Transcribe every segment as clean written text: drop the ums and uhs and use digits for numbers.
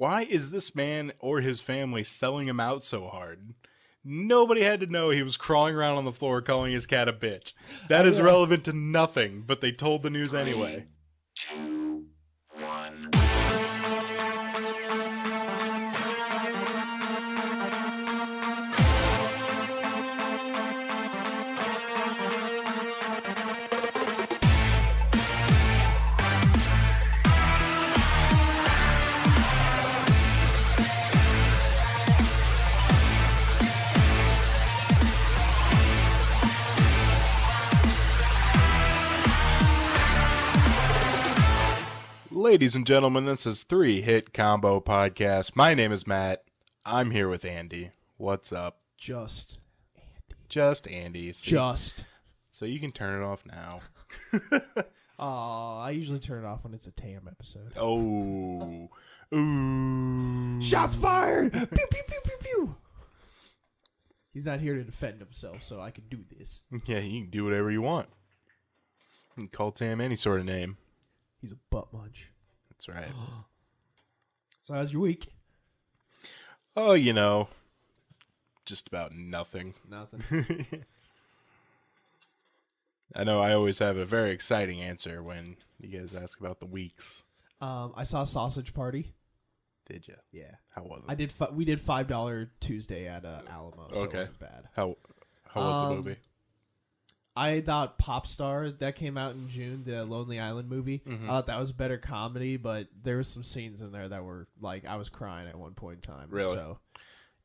Why is this man or his family selling him out so hard? Nobody had to know he was crawling around on the floor calling his cat a bitch. That is relevant to nothing, but they told the news anyway. 2, 1. Ladies and gentlemen, this is 3 Hit Combo Podcast. My name is Matt. I'm here with Andy. What's up? Just Andy. Just Andy. So you can turn it off now. I usually turn it off when it's a TAM episode. Oh. Ooh. Shots fired! Pew, pew, pew, pew, pew. He's not here to defend himself, so I can do this. Yeah, you can do whatever you want. You can call Tam any sort of name. He's a butt munch. That's right. So how's your week? Oh, you know, just about nothing. Nothing. I know I always have a very exciting answer when you guys ask about the weeks. I saw Sausage Party. Did you? Yeah. How was it? We did $5 Tuesday at Alamo, so it wasn't bad. How was the movie? I thought Popstar, that came out in June, the Lonely Island movie. I thought that was better comedy, but there were some scenes in there that were, like, I was crying at one point in time. Really? So,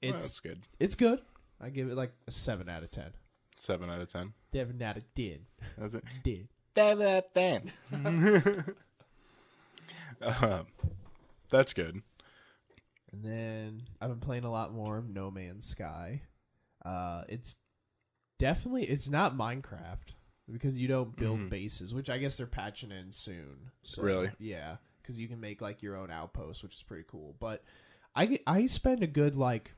That's good. It's good. I give it, like, a 7 out of 10. 7 out of 10. 7 out of 10. That's it. Did. 7 out of 10. That's good. And then I've been playing a lot more No Man's Sky. It's not Minecraft because you don't build bases, which I guess they're patching in soon. So, really? Yeah, because you can make like your own outpost, which is pretty cool. But I spend a good like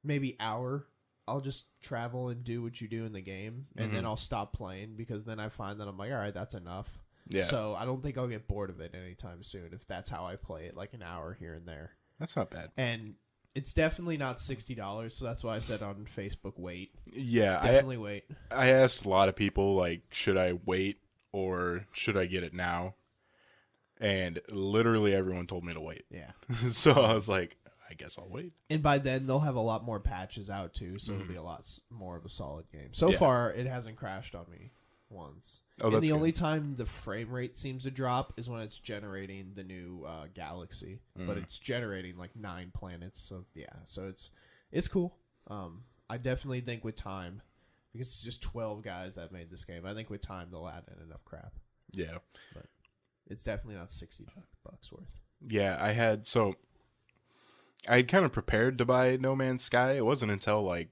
maybe hour. I'll just travel and do what you do in the game, and then I'll stop playing because then I find that I'm like, all right, that's enough. Yeah. So I don't think I'll get bored of it anytime soon if that's how I play it, like an hour here and there. That's not bad. And it's definitely not $60, so that's why I said on Facebook, wait. Yeah, Definitely wait. I asked a lot of people, like, should I wait or should I get it now? And literally everyone told me to wait. Yeah. So I was like, I guess I'll wait. And by then, they'll have a lot more patches out, too, so it'll be a lot more of a solid game. So far, it hasn't crashed on me once. Oh, and that's the good. only time the frame rate seems to drop is when it's generating the new galaxy. But it's generating, like, 9 planets. So, yeah. So, it's cool. I definitely think with time, because it's just 12 guys that made this game, I think with time, they'll add in enough crap. Yeah. But it's definitely not $60 worth. Yeah, I had kind of prepared to buy No Man's Sky. It wasn't until like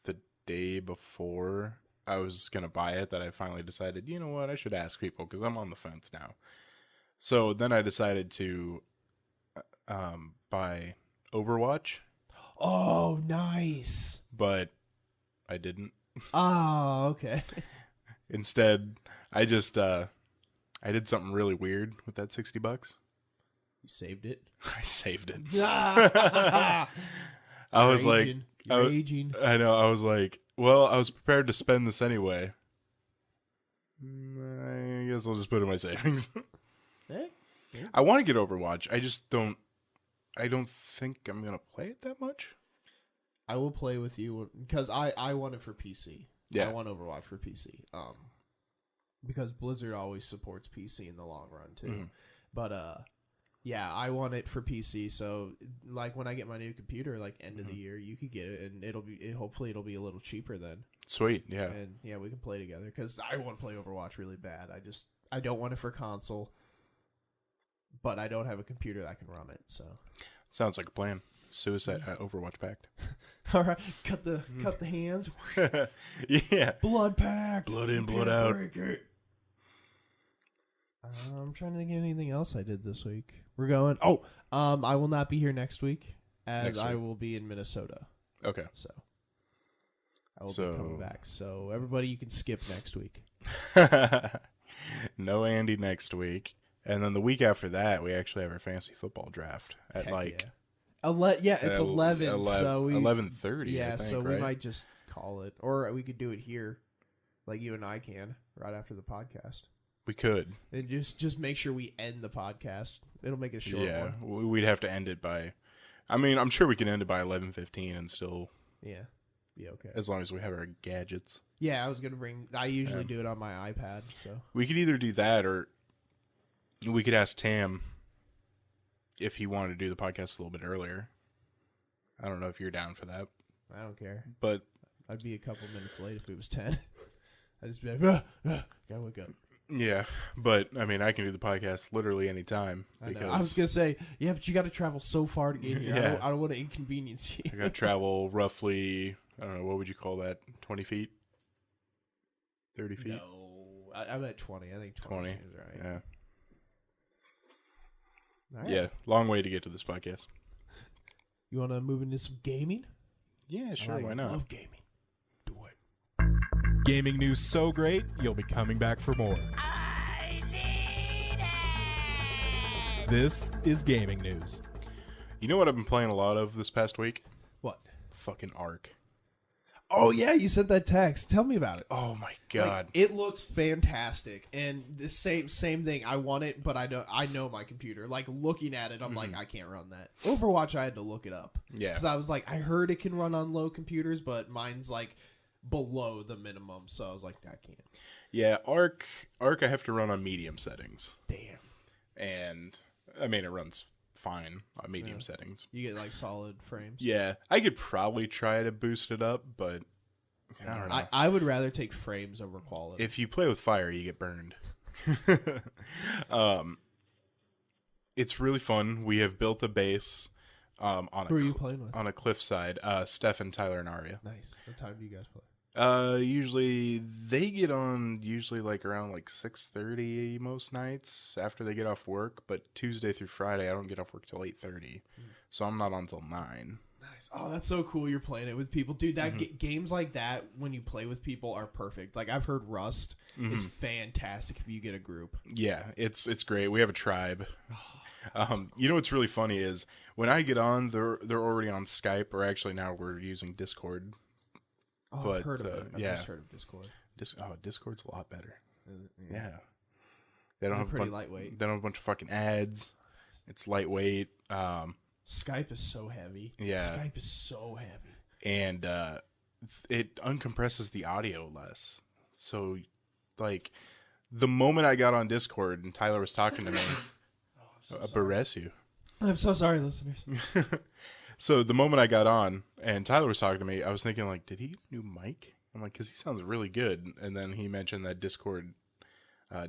the day before I was going to buy it that I finally decided, you know what, I should ask people because I'm on the fence now. So then I decided to buy Overwatch. Oh, nice. But I didn't. Oh, okay. Instead, I just I did something really weird with that $60. You saved it. I saved it. I I was like, You're aging. I know. I was like, well, I was prepared to spend this anyway. I guess I'll just put it in my savings. Hey, yeah. I want to get Overwatch. I just don't. I don't think I'm gonna play it that much. I will play with you because I want it for PC. Yeah. I want Overwatch for PC. Because Blizzard always supports PC in the long run too. But yeah, I want it for PC. So like when I get my new computer, like end of the year, you could get it, and hopefully it'll be a little cheaper then. Sweet, yeah. And yeah, we can play together because I want to play Overwatch really bad. I don't want it for console, but I don't have a computer that can run it. So Sounds like a plan. Suicide Overwatch Pact. all right, cut the hands. Yeah. Blood pact. Blood in, blood Can't out. break it. I'm trying to think of anything else I did this week. We're going. Oh, I will not be here next week as I will be in Minnesota. Okay. So I will be coming back. So everybody, you can skip next week. No Andy next week. And then the week after that, we actually have our fantasy football draft at Heck like yeah. It's 11, so we 11:30. yeah, I think, so we right? might just call it, or we could do it here, like you and I can, right after the podcast, We could. and just make sure we end the podcast. It'll make it a short Yeah, one. we'd have to end it by. I mean, I'm sure we can end it by 11:15 and still, Yeah, okay. as long as we have our gadgets. Yeah, I was gonna bring. I usually Yeah. do it on my iPad, so We could either do that or we could ask Tam if he wanted to do the podcast a little bit earlier. I don't know if you're down for that, I don't care. but I'd be a couple minutes late if it was 10. I'd just be like, gotta wake up. yeah, but I mean, I can do the podcast literally any time I because know. I was gonna say, yeah, but you got to travel so far to get here. Yeah. I don't want to inconvenience you. I got to travel roughly, I don't know, what would you call that? 20 feet? 30 feet? No, I'm at 20. I think 20, 20. seems right. Yeah. All right. Yeah, long way to get to this podcast. You want to move into some gaming? Yeah, sure, I why not? love gaming. Do it. Gaming news so great, you'll be coming back for more. This is gaming news. You know what I've been playing a lot of this past week? What? Fucking Ark. Oh yeah, you sent that text. Tell me about it. Oh my Like, god. it looks fantastic, and the same thing. I want it, but I know my computer. Like looking at it, I'm like, I can't run that. Overwatch, I had to look it up. Yeah. Because I was like, I heard it can run on low computers, but mine's like below the minimum, so I was like, I can't. Yeah, Ark I have to run on medium settings. Damn. And I mean it runs fine on medium Yeah. settings. You get like solid frames. Yeah, I could probably try to boost it up, but I don't know. I would rather take frames over quality. If you play with fire, you get burned. It's really fun. We have built a base on Who are you playing with? on a cliffside. Steph and Tyler and Arya. Nice. What time do you guys play? Usually they get on like around like 6:30 most nights after they get off work. But Tuesday through Friday, I don't get off work till 8:30, so I'm not on till 9. Nice. Oh, that's so cool. You're playing it with people, dude. That games like that, when you play with people, are perfect. Like I've heard Rust is fantastic if you get a group. Yeah, it's great. We have a tribe. You know what's really funny is when I get on, they're already on Skype, or actually now we're using Discord. Oh, But, I've heard of it. I've yeah. just heard of Discord. Discord's a lot better. Yeah. Yeah, they don't Is it have pretty a lightweight? They don't have a bunch of fucking ads. It's lightweight. Skype is so heavy. Yeah. Skype is so heavy. And it uncompresses the audio less. So, like, the moment I got on Discord and Tyler was talking to me, bless you. I'm so sorry, listeners. So the moment I got on and Tyler was talking to me, I was thinking like, did he get a new mic? I'm like, because he sounds really good. And then he mentioned that Discord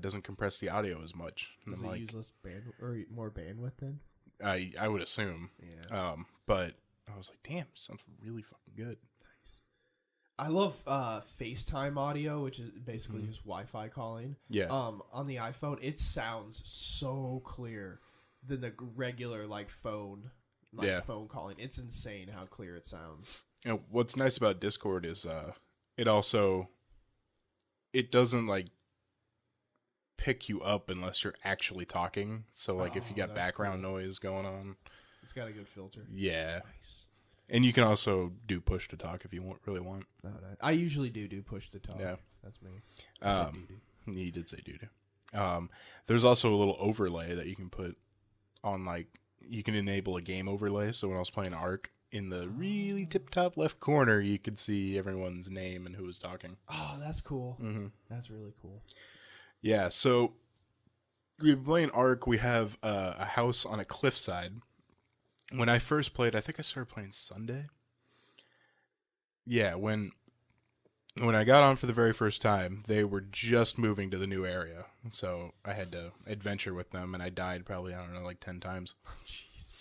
doesn't compress the audio as much. And Does I'm it like, use less bandwidth or more bandwidth then? I would assume. Yeah. But I was like, damn, it sounds really fucking good. I love FaceTime audio, which is basically just Wi-Fi calling. Yeah. On the iPhone, it sounds so clear than the regular phone phone calling. It's insane how clear it sounds. You know, what's nice about Discord is it doesn't like pick you up unless you're actually talking. So like if you got that's background noise going on. It's got a good filter. Yeah. Nice. And you can also do push to talk if you really want. No, no. I usually do push to talk. Yeah. That's me. I said doo-doo. You did say doo-doo. There's also a little overlay that you can put on, like, you can enable a game overlay. So when I was playing Ark, in the really tip-top left corner, you could see everyone's name and who was talking. Oh, that's cool. Mm-hmm. That's really cool. Yeah, so we've been playing Ark. We have a house on a cliffside. When I first played, I think I started playing Sunday. Yeah, when I got on for the very first time, they were just moving to the new area. So I had to adventure with them, and I died probably, I don't know, like 10 times. Jeez.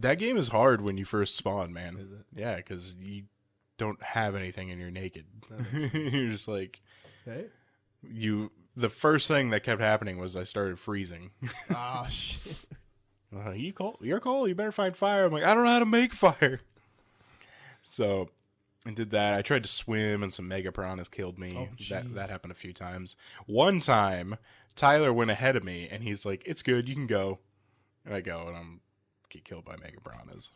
That game is hard when you first spawn, man. Is it? Yeah, because you don't have anything and you're naked. That makes sense. You're just like, Hey. the first thing that kept happening was I started freezing. Oh, shit. You're cold. You better find fire. I'm like, I don't know how to make fire. So I did that. I tried to swim, and some mega piranhas killed me. Oh, that jeez. happened a few times. One time, Tyler went ahead of me, and he's like, "It's good, you can go." And I go, and I'm get killed by Mega Piranhas.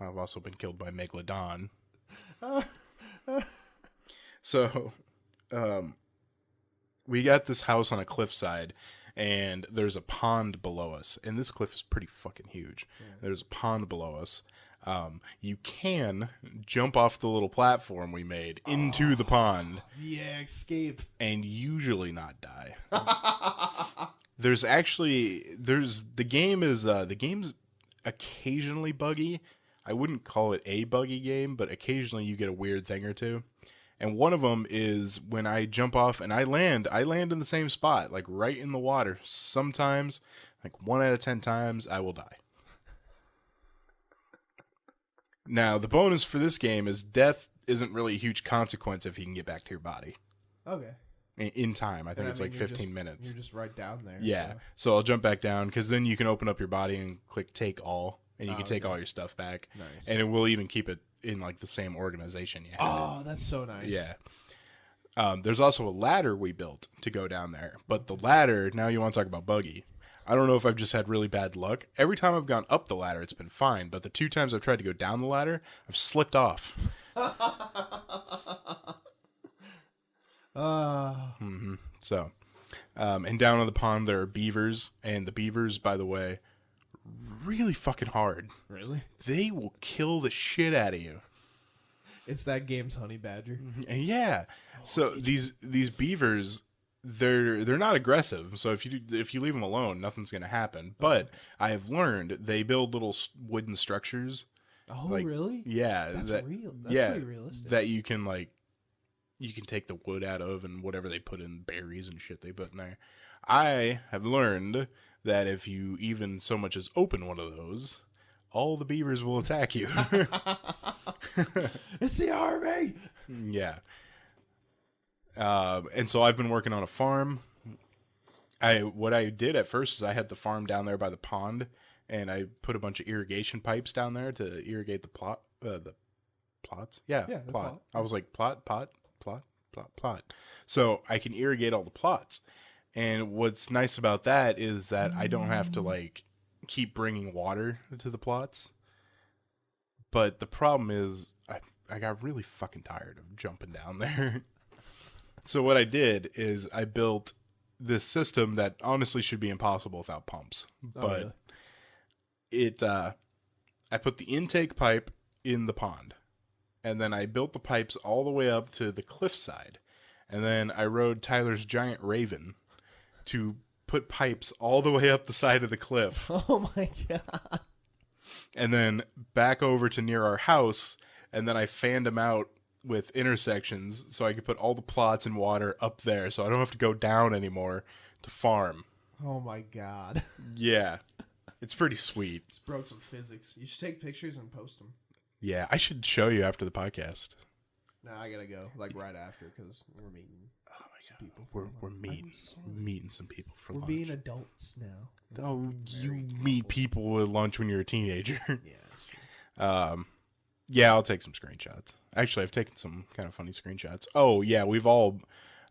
I've also been killed by Megalodon. So, we got this house on a cliffside, and there's a pond below us. And this cliff is pretty fucking huge. Yeah. There's a pond below us. You can jump off the little platform we made into the pond, Yeah, escape. and usually not die. The game's occasionally buggy. I wouldn't call it a buggy game, but occasionally you get a weird thing or two. And one of them is when I jump off and I land in the same spot, like right in the water. Sometimes, like 1 out of 10 times, I will die. Now, the bonus for this game is death isn't really a huge consequence if you can get back to your body. Okay. In time. I think And it's like you're 15 minutes. You're just right down there. Yeah. so- So I'll jump back down because then you can open up your body and click take all, and you Oh, can take okay. all your stuff back. Nice. And it will even keep it in like the same organization you had. Oh, that's so nice. Yeah. There's also a ladder we built to go down there. But the ladder, now you want to talk about buggy. I don't know if I've just had really bad luck. Every time I've gone up the ladder, it's been fine. But the 2 times I've tried to go down the ladder, I've slipped off. So, and down on the pond, there are beavers. And the beavers, by the way, really fucking hard. Really? They will kill the shit out of you. It's that game's honey badger. And yeah. So these beavers, they're not aggressive. So if you leave them alone, nothing's gonna happen. But I have learned they build little wooden structures. Oh, Like, really? Yeah, That's real. That's yeah, pretty realistic. that you can take the wood out of and whatever they put in, berries and shit they put in there. I have learned that if you even so much as open one of those, all the beavers will attack you. It's the army. Yeah. And so I've been working on a farm. What I did at first is I had the farm down there by the pond, and I put a bunch of irrigation pipes down there to irrigate the plots. Yeah, Yeah, the plot. I was like plot. So I can irrigate all the plots. And what's nice about that is that I don't have to like keep bringing water to the plots. But the problem is I got really fucking tired of jumping down there. So what I did is I built this system that honestly should be impossible without pumps. But really? I put the intake pipe in the pond. And then I built the pipes all the way up to the cliffside. And then I rode Tyler's giant raven to put pipes all the way up the side of the cliff. Oh my god. And then back over to near our house. And then I fanned them out with intersections so I could put all the plots and water up there so I don't have to go down anymore to farm. Oh my god. Yeah. It's pretty sweet. This broke some physics. You should take pictures and post them. Yeah, I should show you after the podcast. No, I gotta go like right after because we're meeting. Oh my god, people we're for meeting sorry. meeting some people for We're lunch. being adults now. Oh, you Very meet people at lunch when you're a teenager. Yeah, that's true. Yeah, I'll take some screenshots. Actually, I've taken some kind of funny screenshots. Oh yeah, we've all.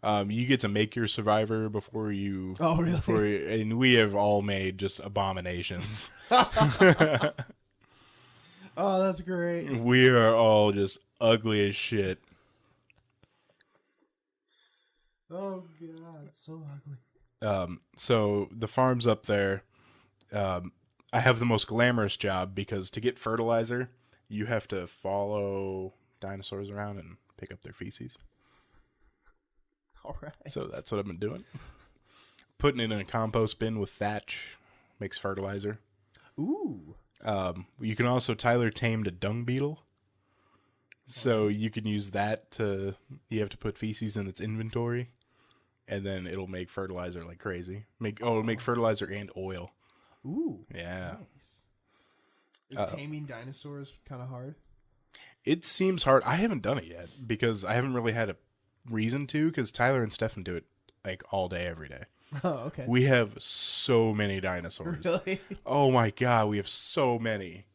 You get to make your survivor before you. Oh, really? And we have all made just abominations. Oh, that's great. We are all just ugly as shit. Oh god, so ugly. So the farm's up there. I have the most glamorous job because to get fertilizer, you have to follow dinosaurs around and pick up their feces. All right. So that's what I've been doing. Putting it in a compost bin with thatch makes fertilizer. Ooh. You can also Tyler tamed a dung beetle. So you can use that to, you have to put feces in its inventory, and then it'll make fertilizer like crazy. It'll make fertilizer and oil. Ooh. Yeah. Nice. Is taming dinosaurs kind of hard? It seems hard. I haven't done it yet because I haven't really had a reason to, because Tyler and Stefan do it like all day, every day. Oh, okay. We have so many dinosaurs. Really? Oh my god, we have so many.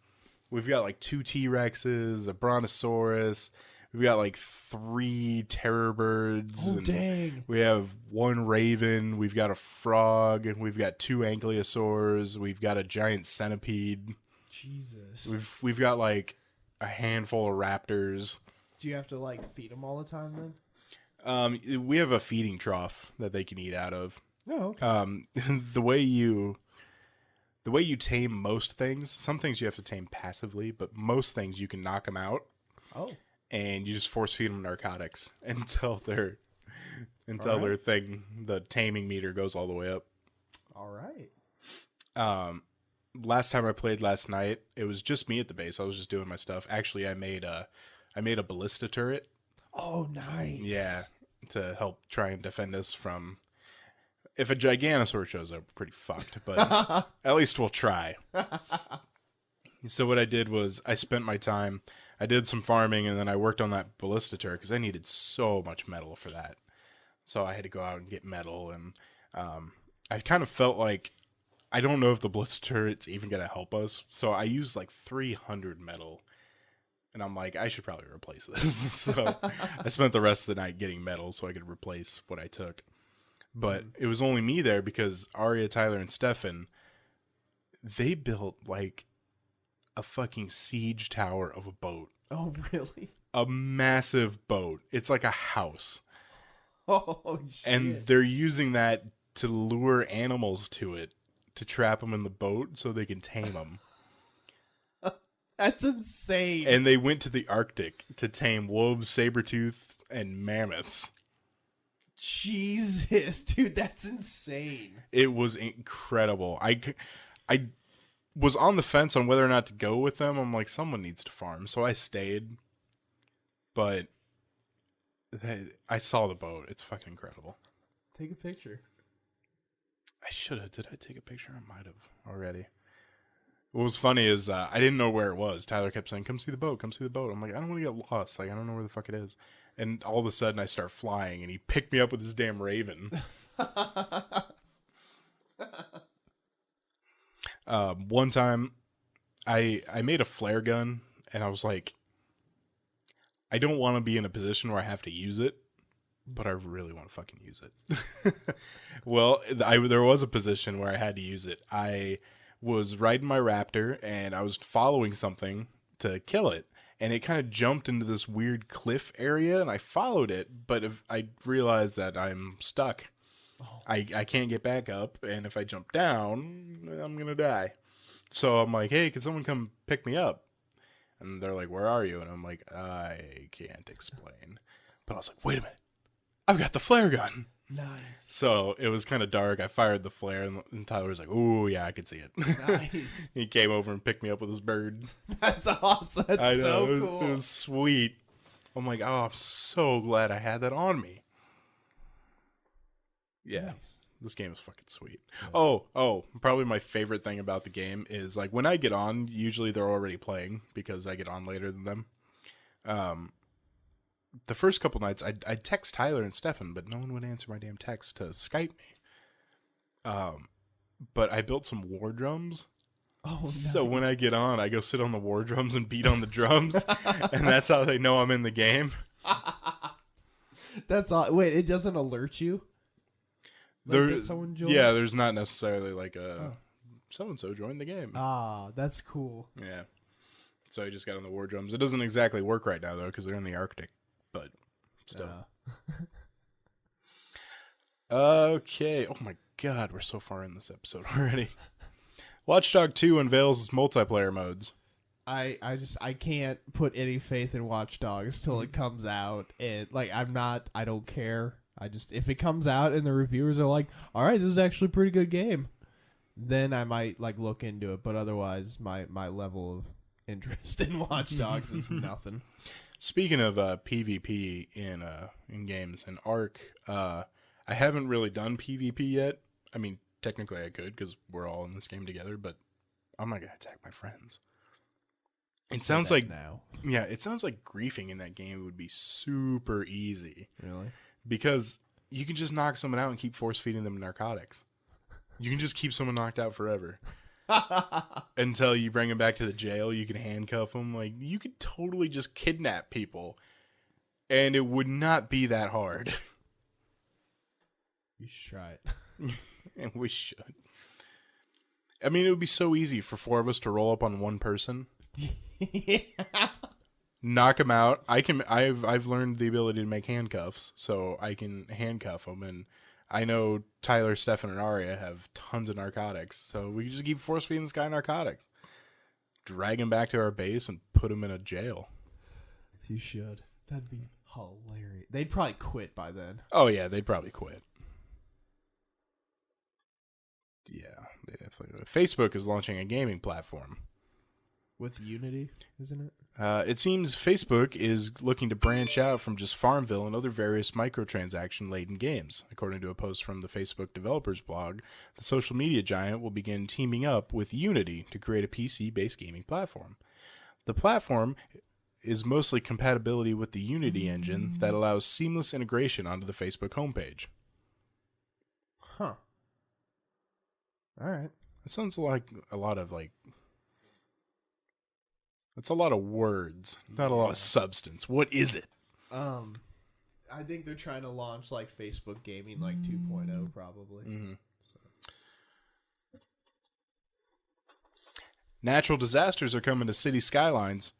We've got like 2 T-Rexes, a Brontosaurus. We've got like 3 terror birds. Oh, and dang. We have 1 raven. We've got a frog. We've got 2 ankylosaurs. We've got a giant centipede. Jesus. We've got like a handful of raptors. Do you have to like feed them all the time then? We have a feeding trough that they can eat out of. Oh, okay. The way you tame most things, some things you have to tame passively, but most things you can knock them out. Oh. And you just force feed them narcotics until Alright. the taming meter goes all the way up. All right. Last time I played last night, it was just me at the base. I was just doing my stuff. Actually, I made a ballista turret. Oh, nice. Yeah, to help try and defend us from if a Giganosaur shows up, we're pretty fucked. But at least we'll try. So what I did was I spent my time. I did some farming, and then I worked on that ballista turret because I needed so much metal for that. So I had to go out and get metal, and I kind of felt like I don't know if the ballista turret's even going to help us. So I used like 300 metal, and I'm like, I should probably replace this. So I spent the rest of the night getting metal so I could replace what I took. But it was only me there because Arya, Tyler, and Stefan, they built like a fucking siege tower of a boat. Oh, really? A massive boat. It's like a house. Oh, shit. And they're using that to lure animals to it, to trap them in the boat so they can tame them. That's insane. And they went to the Arctic to tame wolves, saber-toothed, and mammoths. Jesus, dude, that's insane. It was incredible. I was on the fence on whether or not to go with them. I'm like, someone needs to farm. So I stayed. But I saw the boat. It's fucking incredible. Take a picture. I should have. Did I take a picture? I might have already. What was funny is I didn't know where it was. Tyler kept saying, come see the boat, come see the boat. I'm like, I don't want to get lost. Like, I don't know where the fuck it is. And all of a sudden I start flying, and he picked me up with his damn raven. One time I made a flare gun, and I was like, I don't want to be in a position where I have to use it, but I really want to fucking use it. Well, there was a position where I had to use it. I was riding my raptor, and I was following something to kill it, and it kind of jumped into this weird cliff area, and I followed it, but I realized that I'm stuck. Oh. I can't get back up, and if I jump down, I'm gonna die. So I'm like, hey, can someone come pick me up? And they're like, where are you? And I'm like, I can't explain. But I was like, wait a minute, I've got the flare gun. Nice. So it was kind of dark. I fired the flare, and Tyler was like, "Oh yeah, I could see it." Nice. He came over and picked me up with his bird. That's awesome. That's I know, so it was, cool. It was sweet. I'm like, oh, I'm so glad I had that on me. Yeah, Nice. This game is fucking sweet. Oh, probably my favorite thing about the game is like when I get on, usually they're already playing because I get on later than them. The first couple nights, I'd text Tyler and Stefan, but no one would answer my damn text to Skype me. But I built some war drums. Oh, nice. So when I get on, I go sit on the war drums and beat on the drums, and that's how they know I'm in the game. That's all. Wait, it doesn't alert you? Like that someone joined? Yeah, there's not necessarily like a so-and-so joined the game. Ah, that's cool. Yeah. So I just got on the war drums. It doesn't exactly work right now, though, because they're in the Arctic. But still. Okay. Oh my god, we're so far in this episode already. Watch Dogs 2 unveils its multiplayer modes. I can't put any faith in Watch Dogs till it comes out. And like I don't care. If it comes out and the reviewers are like, all right, this is actually a pretty good game, then I might like look into it. But otherwise, my level of interest in Watch Dogs is nothing. Speaking of PvP in games and Ark, I haven't really done PvP yet. I mean, technically I could because we're all in this game together, but I'm not gonna attack my friends. It sounds like it sounds like griefing in that game would be super easy. Really? Because you can just knock someone out and keep force feeding them narcotics. You can just keep someone knocked out forever. Until you bring them back to the jail, you can handcuff them. Like, you could totally just kidnap people And it would not be that hard. You should try And we should. I mean, it would be so easy for 4 of us to roll up on one person, it. knock him out. I've learned the ability to make handcuffs, so I can handcuff them. And I know Tyler, Stefan, and Arya have tons of narcotics, so we can just keep force feeding this guy narcotics, drag him back to our base, and put him in a jail. You should. That'd be hilarious. They'd probably quit by then. Oh yeah, they'd probably quit. Yeah, they definitely would. Facebook is launching a gaming platform. With Unity, isn't it? It seems Facebook is looking to branch out from just Farmville and other various microtransaction-laden games. According to a post from the Facebook developers blog, the social media giant will begin teaming up with Unity to create a PC-based gaming platform. The platform is mostly compatibility with the Unity engine that allows seamless integration onto the Facebook homepage. Huh. All right. It sounds like a lot of it's a lot of words, not a lot of substance. What is it? I think they're trying to launch like Facebook gaming like 2.0 probably. Mm-hmm. Natural disasters are coming to city skylines.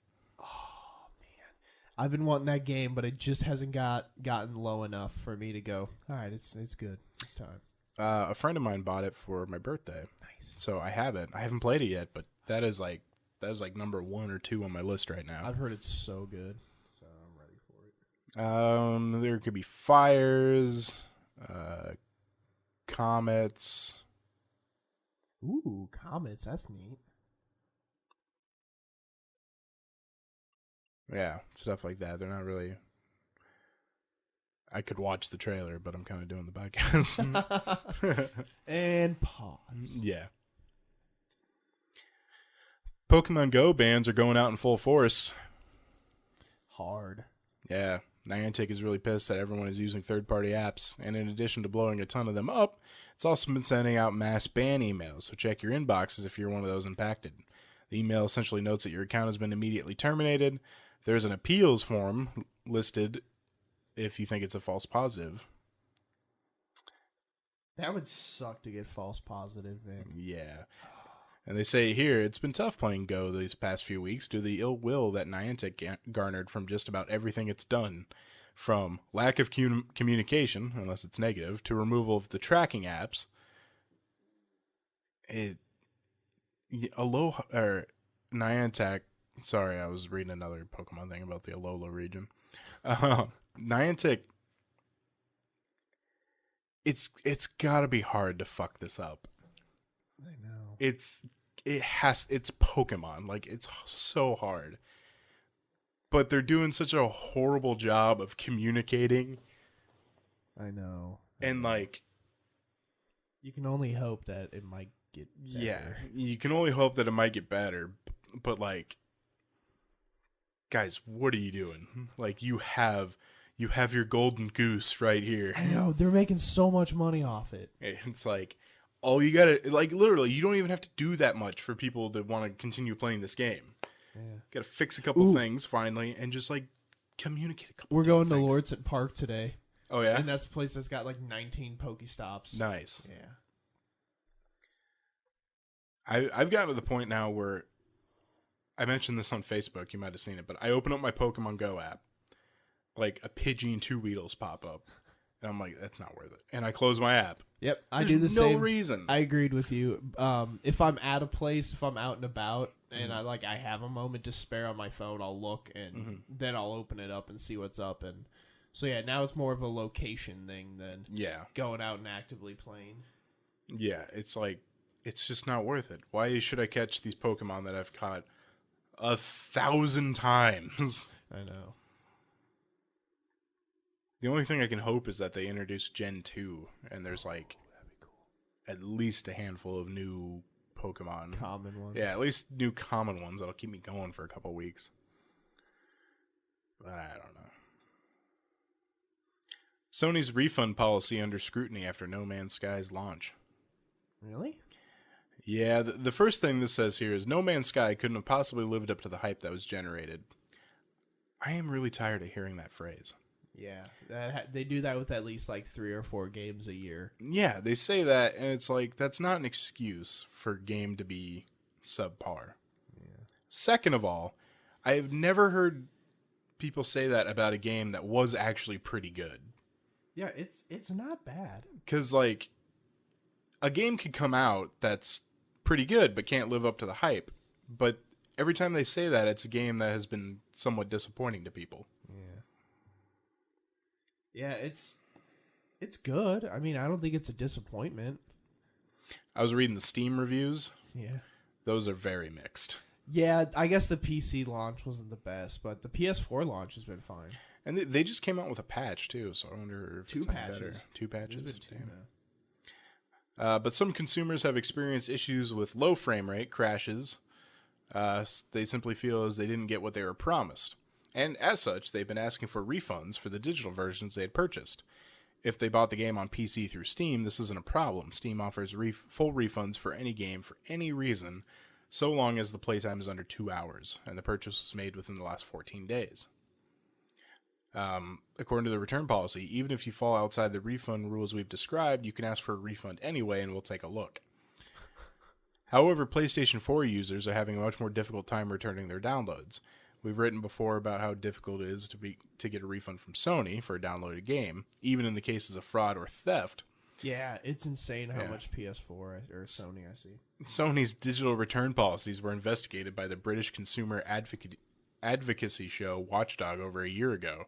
I've been wanting that game, but it just hasn't gotten low enough for me to go. All right, it's good. It's time. A friend of mine bought it for my birthday. Nice. So I have it. I haven't played it yet, but that is like number 1 or 2 on my list right now. I've heard it's so good, so I'm ready for it. There could be fires, comets. Ooh, comets. That's neat. Yeah, stuff like that. They're not really. I could watch the trailer, but I'm kind of doing the podcast. And pause. Yeah. Pokemon Go bans are going out in full force. Hard. Yeah, Niantic is really pissed that everyone is using third-party apps, and in addition to blowing a ton of them up, it's also been sending out mass ban emails, so check your inboxes if you're one of those impacted. The email essentially notes that your account has been immediately terminated. There's an appeals form listed if you think it's a false positive. That would suck to get false positive, man. Yeah. And they say here, it's been tough playing Go these past few weeks due to the ill will that Niantic garnered from just about everything it's done. From lack of communication, unless it's negative, to removal of the tracking apps. Niantic, sorry, I was reading another Pokemon thing about the Alola region. Niantic, it's gotta be hard to fuck this up. I know. It's Pokemon. Like, it's so hard. But they're doing such a horrible job of communicating. I know. And, like... You can only hope that it might get better. Yeah, you can only hope that it might get better. But, like... Guys, what are you doing? Like, you have your golden goose right here. I know. They're making so much money off it. It's like... Oh, you gotta, like, literally, you don't even have to do that much for people to want to continue playing this game. Yeah. Gotta fix a couple things, finally, and just, like, communicate a couple We're going to things. Lordson Park today. Oh, yeah? And that's a place that's got, like, 19 Pokestops. Nice. Yeah. I've gotten to the point now where, I mentioned this on Facebook, you might have seen it, but I open up my Pokemon Go app, like, a Pidgey and 2 Weedles pop up. And I'm like, that's not worth it. And I close my app. Yep, I There's do the no same. reason. I agreed with you. If I'm at a place, if I'm out and about, and I have a moment to spare on my phone, I'll look and then I'll open it up and see what's up. And so yeah, now it's more of a location thing than going out and actively playing. Yeah, it's like, it's just not worth it. Why should I catch these Pokemon that I've caught 1,000 times? I know. The only thing I can hope is that they introduce Gen 2, and there's, like, That'd be cool. at least a handful of new Pokemon. Common ones. Yeah, at least new common ones that'll keep me going for a couple weeks. But I don't know. Sony's refund policy under scrutiny after No Man's Sky's launch. Really? Yeah, the first thing this says here is No Man's Sky couldn't have possibly lived up to the hype that was generated. I am really tired of hearing that phrase. Yeah, they do that with at least like 3 or 4 games a year. Yeah, they say that, and it's like, that's not an excuse for a game to be subpar. Yeah. Second of all, I have never heard people say that about a game that was actually pretty good. Yeah, it's not bad. Because, like, a game could come out that's pretty good but can't live up to the hype. But every time they say that, it's a game that has been somewhat disappointing to people. Yeah, it's good. I mean, I don't think it's a disappointment. I was reading the Steam reviews. Yeah. Those are very mixed. Yeah, I guess the PC launch wasn't the best, but the PS4 launch has been fine. And they just came out with a patch, too, so I wonder if 2 it's any patches. better. 2 patches? There's been 2 Damn. now. But some consumers have experienced issues with low frame rate crashes. They simply feel as they didn't get what they were promised. And as such, they've been asking for refunds for the digital versions they had purchased. If they bought the game on PC through Steam, this isn't a problem. Steam offers full refunds for any game for any reason, so long as the playtime is under 2 hours, and the purchase was made within the last 14 days. According to the return policy, even if you fall outside the refund rules we've described, you can ask for a refund anyway, and we'll take a look. However, PlayStation 4 users are having a much more difficult time returning their downloads. We've written before about how difficult it is to get a refund from Sony for a downloaded game, even in the cases of fraud or theft. Yeah, it's insane how much PS4 or Sony I see. Sony's digital return policies were investigated by the British consumer advocacy show Watchdog over a year ago.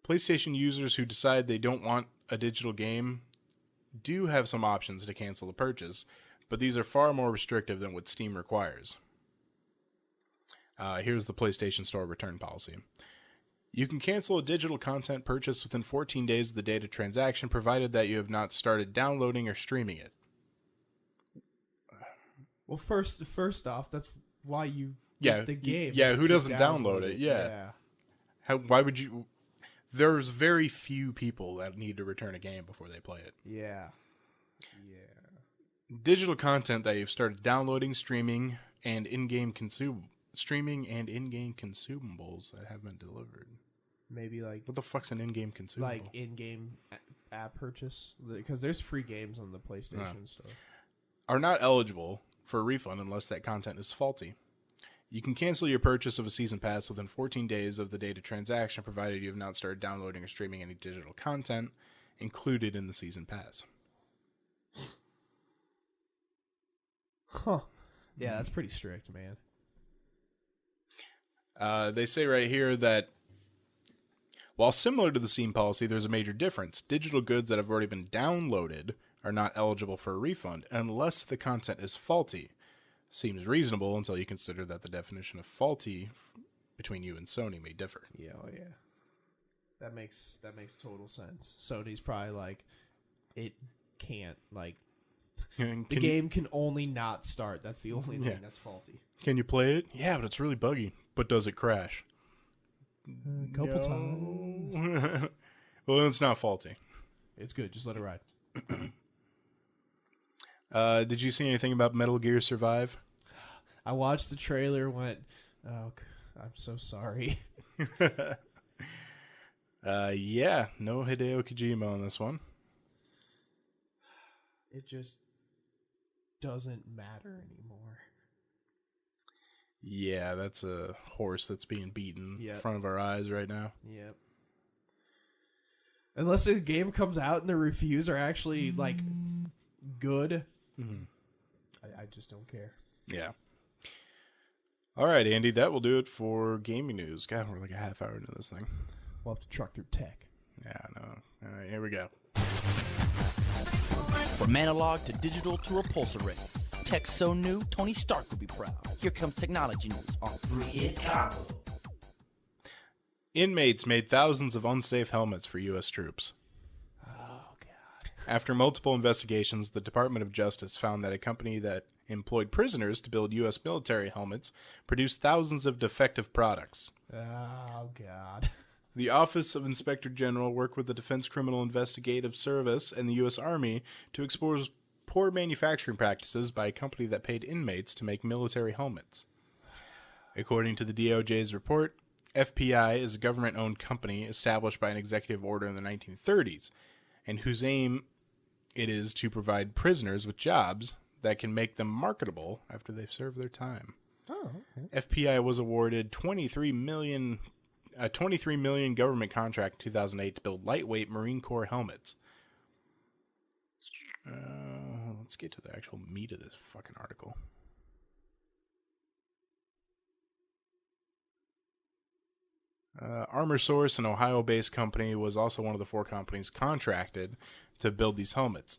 PlayStation users who decide they don't want a digital game do have some options to cancel the purchase, but these are far more restrictive than what Steam requires. Here's the PlayStation Store return policy. You can cancel a digital content purchase within 14 days of the date of transaction, provided that you have not started downloading or streaming it. Well, first off, that's why you Yeah, get the game. yeah, is who to doesn't download it? Yeah. Why would you... There's very few people that need to return a game before they play it. Yeah. Digital content that you've started downloading, streaming, and in-game consumables that have been delivered. Maybe like What the fuck's an in-game consumable? like in-game app purchase, because there's free games on the PlayStation Store. Are not eligible for a refund unless that content is faulty. You can cancel your purchase of a season pass within 14 days of the date of transaction, provided you have not started downloading or streaming any digital content included in the season pass. Huh. Yeah, that's pretty strict, man. They say right here that while similar to the Steam policy, there's a major difference. Digital goods that have already been downloaded are not eligible for a refund unless the content is faulty. Seems reasonable until you consider that the definition of faulty between you and Sony may differ. Yeah, oh yeah. That makes total sense. Sony's probably like, it can't, like, the game can only not start. That's the only thing that's faulty. Can you play it? Yeah, but it's really buggy. But does it crash? A couple times. Well, it's not faulty. It's good. Just let it ride. Did you see anything about Metal Gear Survive? I watched the trailer, went, oh, I'm so sorry. Yeah, no Hideo Kojima on this one. It just doesn't matter anymore. Yeah, that's a horse that's being beaten in Yep. front of our eyes right now. Yep. Unless the game comes out and the reviews are actually, like, good, I just don't care. Yeah. All right, Andy, that will do it for gaming news. God, we're like a half hour into this thing. We'll have to truck through tech. Yeah, I know. All right, here we go. From analog to digital to repulsor rays. Tech so new, Tony Stark will be proud. Here comes technology news on 3-Hit Combo. Inmates made thousands of unsafe helmets for U.S. troops. Oh, God. After multiple investigations, the Department of Justice found that a company that employed prisoners to build U.S. military helmets produced thousands of defective products. Oh, God. The Office of Inspector General worked with the Defense Criminal Investigative Service and the U.S. Army to expose poor manufacturing practices by a company that paid inmates to make military helmets. According to the DOJ's report, FPI is a government-owned company established by an executive order in the 1930s, and whose aim it is to provide prisoners with jobs that can make them marketable after they've served their time. Oh, okay. FPI was awarded a $23 million government contract in 2008 to build lightweight Marine Corps helmets. Let's get to the actual meat of this fucking article. Armor Source, an Ohio-based company, was also one of the 4 companies contracted to build these helmets.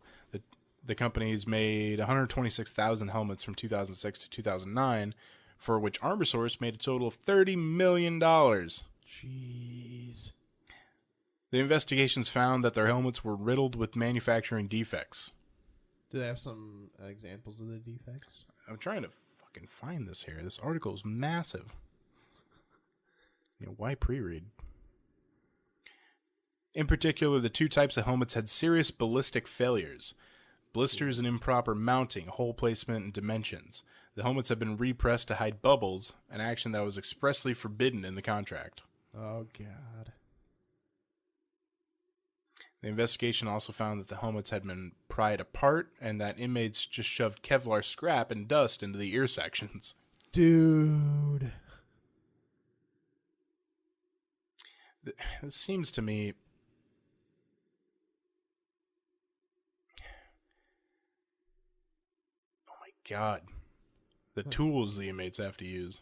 The companies made 126,000 helmets from 2006 to 2009, for which Armor Source made a total of $30 million. Jeez. The investigations found that their helmets were riddled with manufacturing defects. Do they have some examples of the defects? I'm trying to fucking find this here. This article is massive. Why pre-read? In particular, the 2 types of helmets had serious ballistic failures. Blisters and improper mounting, hole placement, and dimensions. The helmets have been repressed to hide bubbles, an action that was expressly forbidden in the contract. Oh, God. The investigation also found that the helmets had been pried apart and that inmates just shoved Kevlar scrap and dust into the ear sections. Dude. It seems to me... Oh my God. The tools the inmates have to use.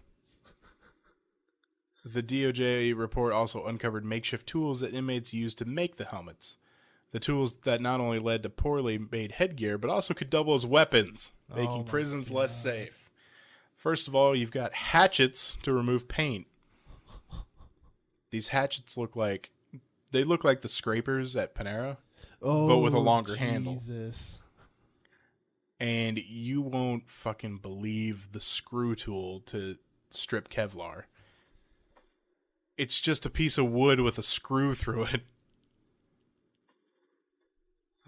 The DOJ report also uncovered makeshift tools that inmates used to make the helmets. The tools that not only led to poorly made headgear, but also could double as weapons, making prisons less safe. First of all, you've got hatchets to remove paint. These hatchets look like the scrapers at Panera, but with a longer handle. Jesus. And you won't fucking believe the screw tool to strip Kevlar. It's just a piece of wood with a screw through it.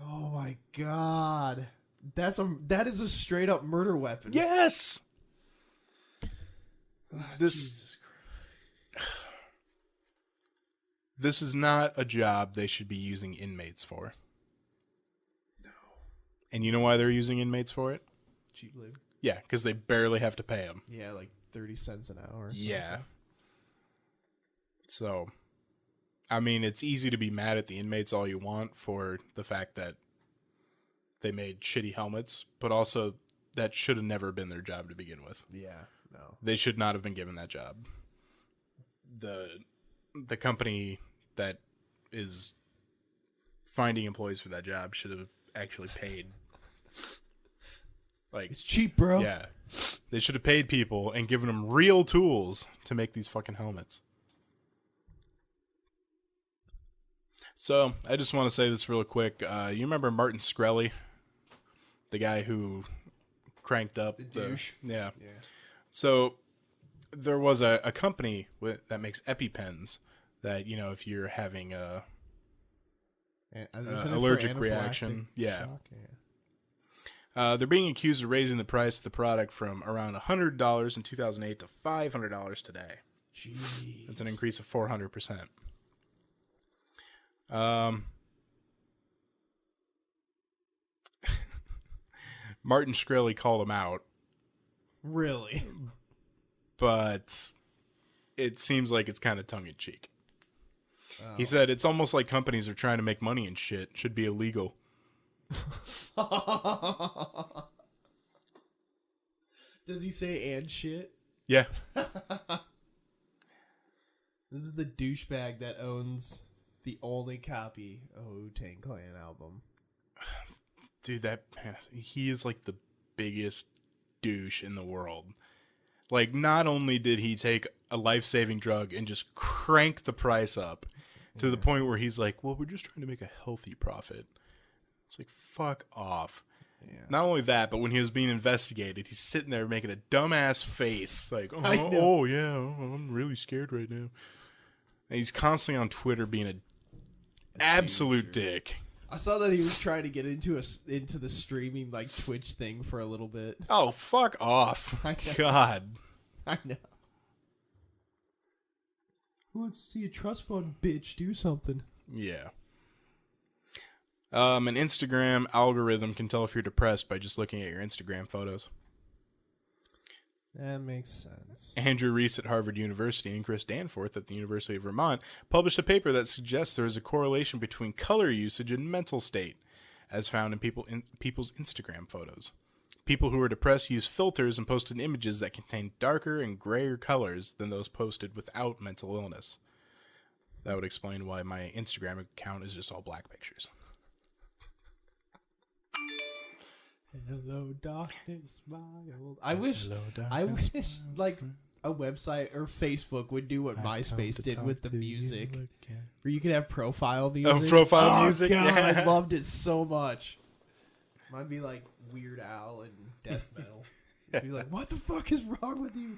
Oh my God. That is a straight up murder weapon. Yes. Jesus Christ. This is not a job they should be using inmates for. No. And you know why they're using inmates for it? Cheap labor. Yeah, because they barely have to pay them. Yeah, like 30 cents an hour or something. Yeah. So, I mean, it's easy to be mad at the inmates all you want for the fact that they made shitty helmets, but also that should have never been their job to begin with. Yeah, no. They should not have been given that job. The company that is finding employees for that job should have actually paid. Like, It's cheap, bro. yeah. They should have paid people and given them real tools to make these fucking helmets. So, I just want to say this real quick. You remember Martin Shkreli? The guy who cranked up The douche? Yeah. Yeah. So, there was a company that makes EpiPens that, you know, if you're having a allergic reaction. Yeah. Shock? Yeah. They're being accused of raising the price of the product from around $100 in 2008 to $500 today. Jeez. That's an increase of 400%. Martin Shkreli called him out, Really? but it seems like it's kind of tongue-in-cheek. Oh. He said, it's almost like companies are trying to make money and shit. Should be illegal. Does he say and shit? Yeah. This is the douchebag that owns the only copy of a Wu-Tang Clan album. Dude, he is like the biggest douche in the world. Like, not only did he take a life-saving drug and just crank the price up to the point where he's like, well, we're just trying to make a healthy profit. It's like, fuck off. Yeah. Not only that, but when he was being investigated, he's sitting there making a dumbass face. Like, I know. oh yeah, I'm really scared right now. And he's constantly on Twitter being an absolute dick. I saw that he was trying to get into the streaming like Twitch thing for a little bit. Oh, fuck off. I know. God. I know. Who wants to see a trust fund bitch do something? Yeah. An Instagram algorithm can tell if you're depressed by just looking at your Instagram photos. That makes sense. Andrew Reese at Harvard University and Chris Danforth at the University of Vermont published a paper that suggests there is a correlation between color usage and mental state, as found in people's Instagram photos. People who are depressed use filters and posted images that contain darker and grayer colors than those posted without mental illness. That would explain why my Instagram account is just all black pictures. Hello, darkness, my old. I wish like a website or Facebook would do what MySpace did with the music, where you could have profile music. Profile music? God, Yeah. I loved it so much. Mine'd be like Weird Al and death metal. Be like, what the fuck is wrong with you?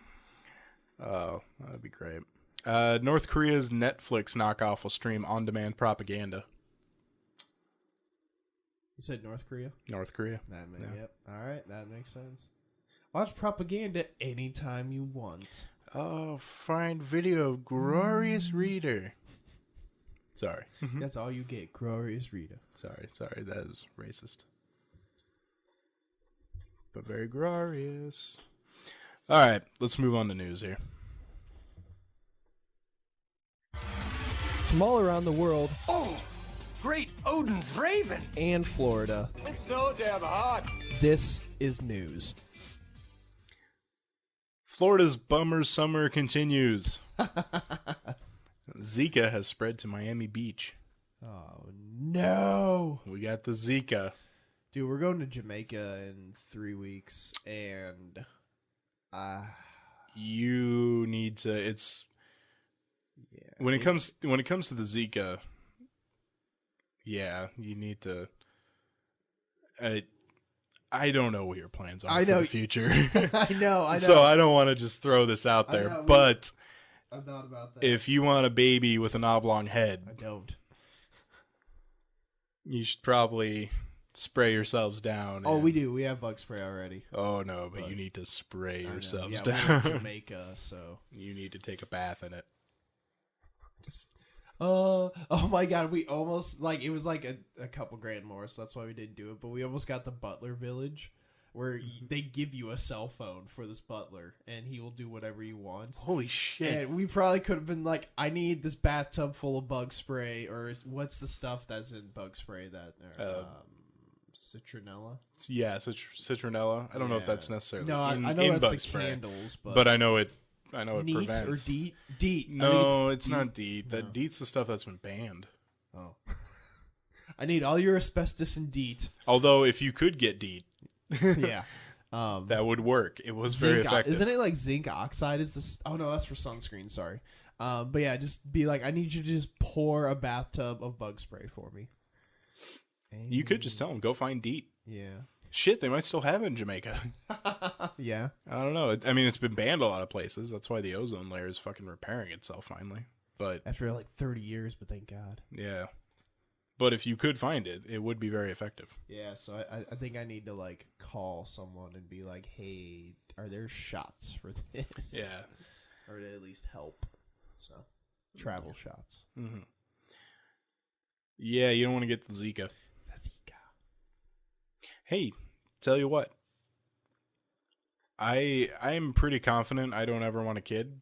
Oh, that'd be great. North Korea's Netflix knockoff will stream on-demand propaganda. You said North Korea? North Korea. Yep. All right, that makes sense. Watch propaganda anytime you want. Oh, find video of glorious reader. Sorry. That's all you get, glorious Rita. Sorry, that is racist. But very glorious. All right, let's move on to news here. From all around the world Oh, great Odin's Raven. and Florida, It's so damn hot. this is news. Florida's bummer summer continues. Zika has spread to Miami Beach. Oh, no. We got the Zika. Dude, we're going to Jamaica in 3 weeks, and You need to. It's yeah. when it comes to the Zika. Yeah, you need to. I don't know what your plans are for the future. I know. So I don't want to just throw this out there, know, but I thought about that. if you want a baby with an oblong head, I don't. you should probably spray yourselves down. Oh, and- we do. We have bug spray already. Oh no, but But- you need to spray I know. yourselves Yeah, we're down. in Jamaica, so. You need to take a bath in it. Oh my god, we almost, like, it was like a couple grand more, so that's why we didn't do it, but we almost got the butler village, where they give you a cell phone for this butler, and he will do whatever you want. Holy shit! And we probably could have been like, I need this bathtub full of bug spray, or what's the stuff that's in bug spray that, citronella? Yeah, citronella. I don't know if Yeah. that's necessarily No, I in know that's bug the spray, candles, but I know it. I know it Neat prevents. or DEET? DEET. I think No, it's DEET. not DEET. That No. DEET's the stuff that's been banned. Oh. I need all your asbestos and DEET. Although, if you could get DEET, Yeah. that would work. It was very Zinc, effective. Isn't it like zinc oxide is this? Oh no, that's for sunscreen. Sorry. But yeah, just be like, I need you to just pour a bathtub of bug spray for me. You could just tell them, go find DEET. Yeah. Shit, they might still have it in Jamaica. Yeah. I don't know. I mean, it's been banned a lot of places. That's why the ozone layer is fucking repairing itself finally. But After like 30 years, but thank God. yeah. But if you could find it, it would be very effective. Yeah, so I think I need to like call someone and be like, hey, are there shots for this? Yeah. Or to at least help. So, travel shots. Mm-hmm. Yeah, you don't want to get the Zika. Hey, tell you what. I'm pretty confident I don't ever want a kid.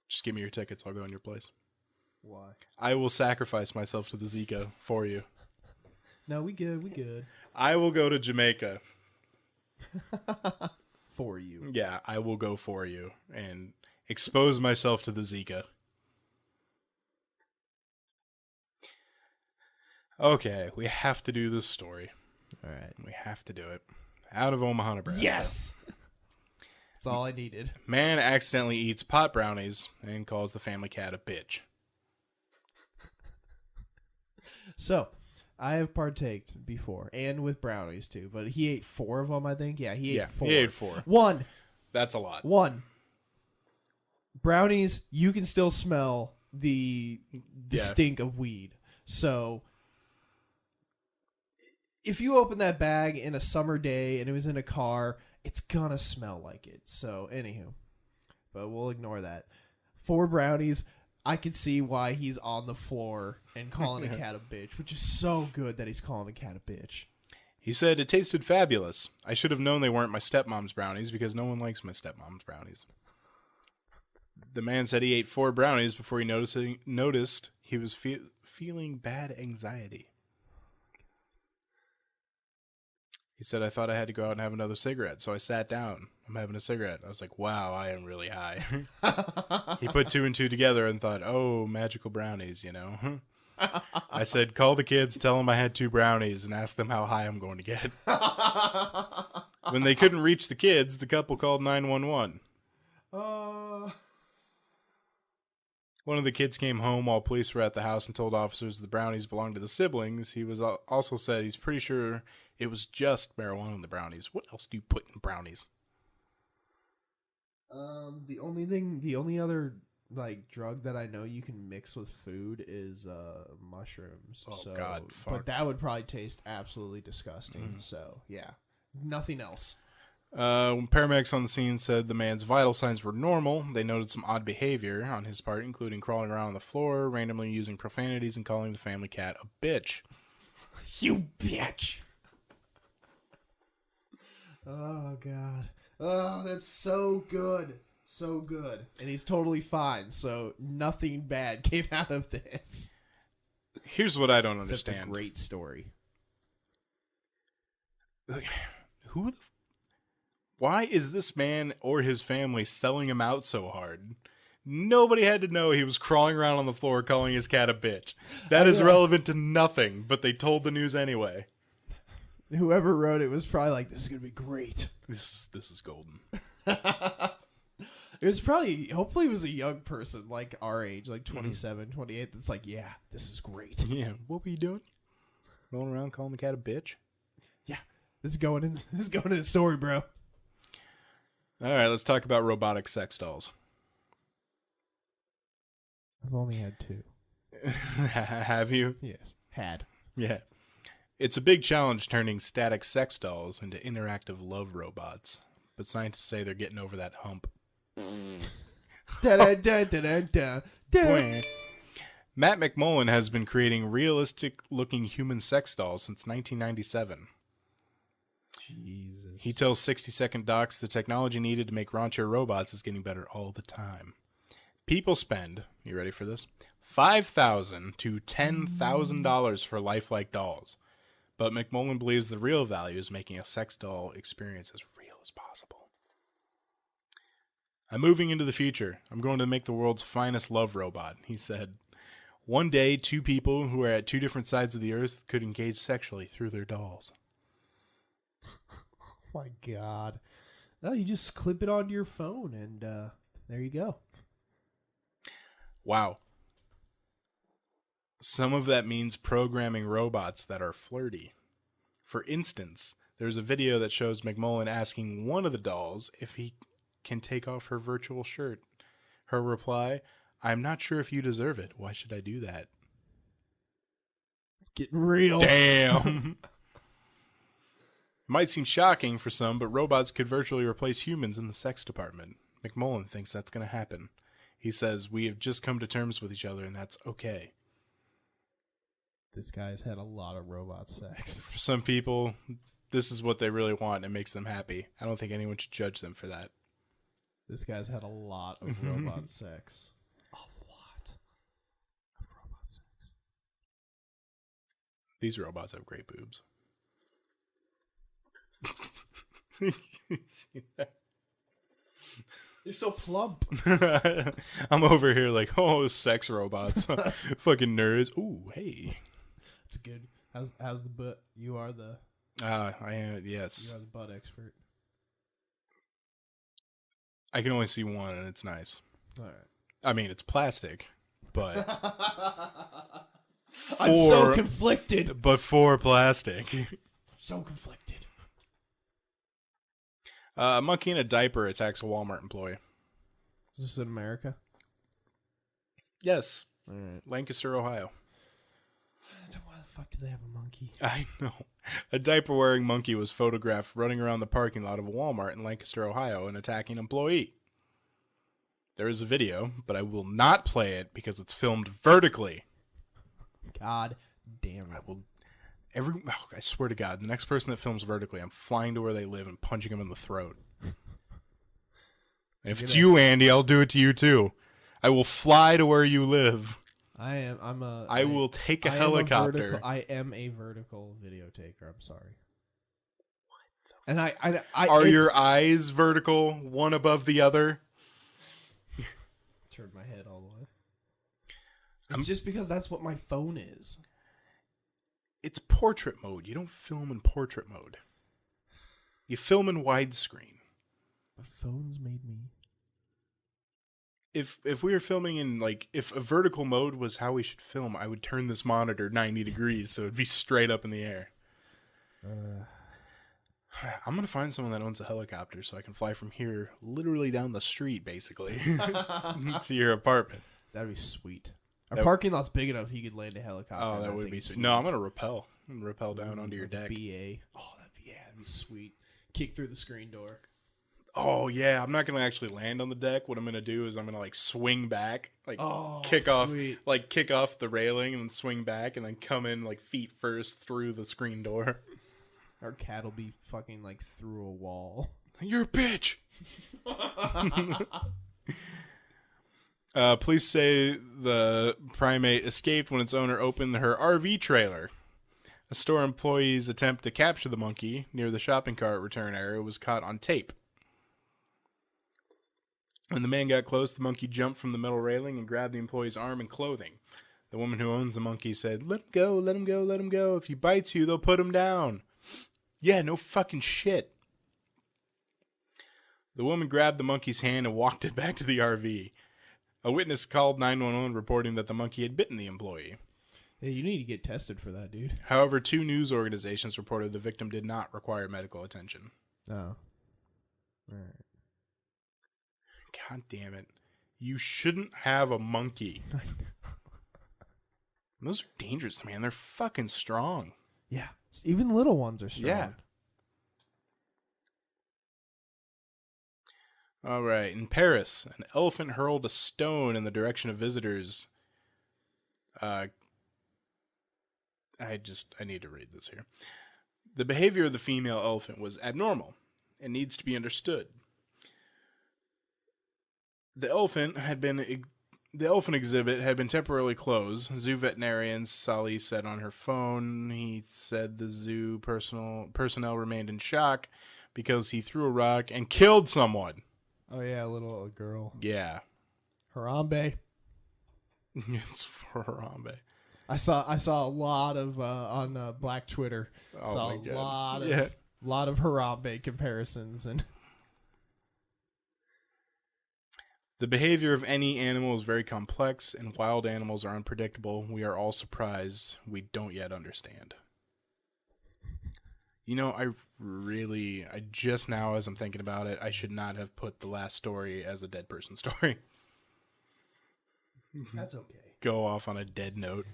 Just give me your tickets. I'll go in your place. Why? I will sacrifice myself to the Zika for you. No, we good. We good. I will go to Jamaica. For you. Yeah, I will go for you and expose myself to the Zika. Okay, we have to do this story. All right. We have to do it. Out of Omaha, Nebraska. Yes. That's all I needed. Man accidentally eats pot brownies and calls the family cat a bitch. So, I have partaked before, and with brownies too. But he ate 4 of them, I think. Yeah, he ate 4. He ate 4. One. That's a lot. Brownies, you can still smell the Yeah. stink of weed. So, if you open that bag in a summer day and it was in a car, it's gonna smell like it. So, anywho. But we'll ignore that. 4 brownies. I can see why he's on the floor and calling a cat a bitch, which is so good that he's calling a cat a bitch. He said, "It tasted fabulous. I should have known they weren't my stepmom's brownies because no one likes my stepmom's brownies." The man said he ate 4 brownies before he noticed he was feeling bad anxiety. He said, "I thought I had to go out and have another cigarette, so I sat down. I'm having a cigarette." I was like, wow, I am really high. He put 2 and 2 together and thought, oh, magical brownies, you know. I said, "Call the kids, tell them I had 2 brownies, and ask them how high I'm going to get." When they couldn't reach the kids, the couple called 911. One of the kids came home while police were at the house and told officers the brownies belonged to the siblings. He was also said he's pretty sure it was just marijuana in the brownies. What else do you put in brownies? The only other like drug that I know you can mix with food is mushrooms. Oh, so, God, fuck. but that would probably taste absolutely disgusting. So yeah, nothing else. When paramedics on the scene said the man's vital signs were normal, they noted some odd behavior on his part, including crawling around on the floor, randomly using profanities, and calling the family cat a bitch. You bitch! Oh God! Oh, that's so good, so good. And he's totally fine. So nothing bad came out of this. Here's what I don't Except understand. a great story. Why is this man or his family selling him out so hard? Nobody had to know he was crawling around on the floor calling his cat a bitch. That is relevant to nothing, but they told the news anyway. Whoever wrote it was probably like, "This is gonna be great." This is golden. It was probably, hopefully it was a young person like our age, like 27, 28, that's like, "Yeah, this is great." Yeah, what were you doing? Rolling around calling the cat a bitch? Yeah, this is going in the story, bro. All right, let's talk about robotic sex dolls. I've only had 2. Have you? Yes. Had. Yeah. It's a big challenge turning static sex dolls into interactive love robots, but scientists say they're getting over that hump. Matt McMullen has been creating realistic-looking human sex dolls since 1997. Jesus. He tells 60-Second Docs the technology needed to make raunchier robots is getting better all the time. People spend, you ready for this? $5,000 to $10,000 for lifelike dolls. But McMullen believes the real value is making a sex doll experience as real as possible. "I'm moving into the future. I'm going to make the world's finest love robot," he said. "One day, 2 people who are at 2 different sides of the earth could engage sexually through their dolls." Oh my God. No, you just clip it onto your phone and there you go. Wow. Some of that means programming robots that are flirty. For instance, there's a video that shows McMullen asking one of the dolls if he can take off her virtual shirt. Her reply, "I'm not sure if you deserve it. Why should I do that?" It's getting real. Damn. Might seem shocking for some, but robots could virtually replace humans in the sex department. McMullen thinks that's going to happen. He says, "We have just come to terms with each other, and that's okay." This guy's had a lot of robot sex. For some people, this is what they really want, and it makes them happy. I don't think anyone should judge them for that. This guy's had a lot of robot sex. A lot of robot sex. These robots have great boobs. You see that? You're so plump. I'm over here like, oh, sex robots. Fucking nerds. Ooh, hey. It's good. How's the butt? You are the I am, yes. you are the butt expert. I can only see one, and it's nice. All right. I mean, it's plastic, but I'm so conflicted. But for plastic. So conflicted. A monkey in a diaper attacks a Walmart employee. Is this in America? Yes. All right. Lancaster, Ohio. Why the fuck do they have a monkey? I know. A diaper-wearing monkey was photographed running around the parking lot of a Walmart in Lancaster, Ohio, and attacking an employee. There is a video, but I will not play it because it's filmed vertically. God damn it. I swear to God, the next person that films vertically, I'm flying to where they live and punching them in the throat. And if it's you, Andy, I'll do it to you too. I will fly to where you live. I will take a helicopter. I am a vertical video taker. I'm sorry. What? And are your eyes vertical, one above the other? Turned my head all the way. It's just because that's what my phone is. It's portrait mode. You don't film in portrait mode. You film in widescreen. But phones made me. If we were filming in, like, if a vertical mode was how we should film, I would turn this monitor 90 degrees so it'd be straight up in the air. I'm going to find someone that owns a helicopter so I can fly from here literally down the street, basically, to your apartment. That'd be sweet. Our parking lot's big enough he could land a helicopter. Oh, that would be sweet. No, I'm going to rappel. I'm going to rappel down onto your deck. BA. Oh, that'd be sweet. Kick through the screen door. Oh, yeah. I'm not going to actually land on the deck. What I'm going to do is I'm going to, like, swing back, like, kick off the railing and then swing back and then come in, like, feet first through the screen door. Our cat will be fucking, like, through a wall. You're a bitch! Police say the primate escaped when its owner opened her RV trailer. A store employee's attempt to capture the monkey near the shopping cart return area was caught on tape. When the man got close, the monkey jumped from the metal railing and grabbed the employee's arm and clothing. The woman who owns the monkey said, "Let him go, let him go, let him go. If he bites you, they'll put him down." Yeah, no fucking shit. The woman grabbed the monkey's hand and walked it back to the RV. A witness called 911 reporting that the monkey had bitten the employee. Yeah, you need to get tested for that, dude. However, 2 news organizations reported the victim did not require medical attention. Oh. All right. God damn it. You shouldn't have a monkey. Those are dangerous, man. They're fucking strong. Yeah. Even little ones are strong. Yeah. All right. In Paris, an elephant hurled a stone in the direction of visitors. I need to read this here. The behavior of the female elephant was abnormal and needs to be understood. The elephant exhibit had been temporarily closed. Zoo veterinarian Sally said on her phone. He said the zoo personnel remained in shock because he threw a rock and killed someone. Oh yeah, a little girl. Yeah. Harambe. It's for Harambe. I saw a lot of on Black Twitter. Oh saw my a God. lot of Harambe comparisons and. The behavior of any animal is very complex, and wild animals are unpredictable. We are all surprised. We don't yet understand. You know, I just now, as I'm thinking about it, I should not have put the last story as a dead person story. That's okay. Go off on a dead note.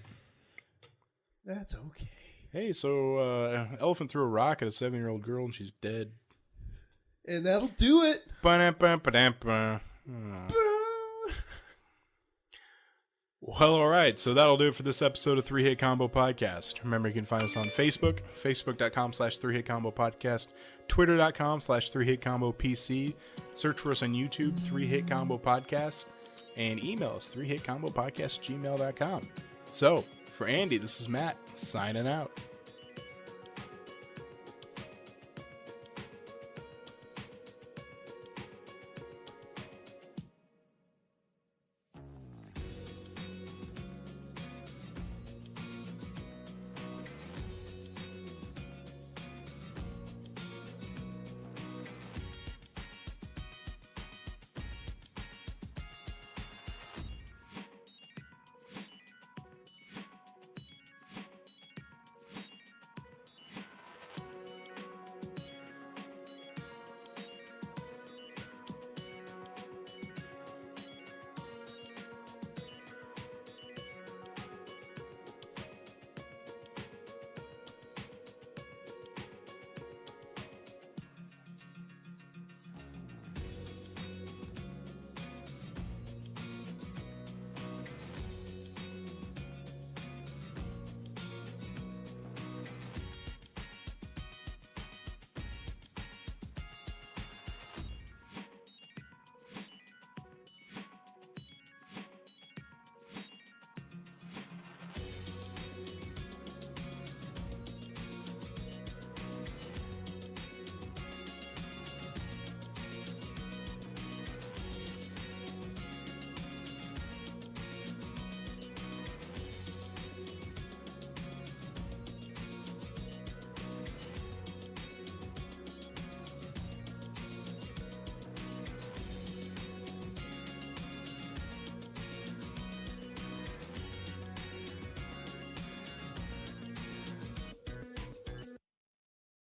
That's okay. Hey, so elephant threw a rock at a 7-year-old girl, and she's dead. And that'll do it. Ba-da-ba-ba-da-ba. Well, all right. So that'll do it for this episode of 3 Hit Combo Podcast. Remember, you can find us on Facebook, facebook.com/3HitCombo Podcast, twitter.com/3HitComboPC. Search for us on YouTube, 3 Hit Combo Podcast, and email us, 3hitcombopodcast@gmail.com. So, for Andy, this is Matt, signing out.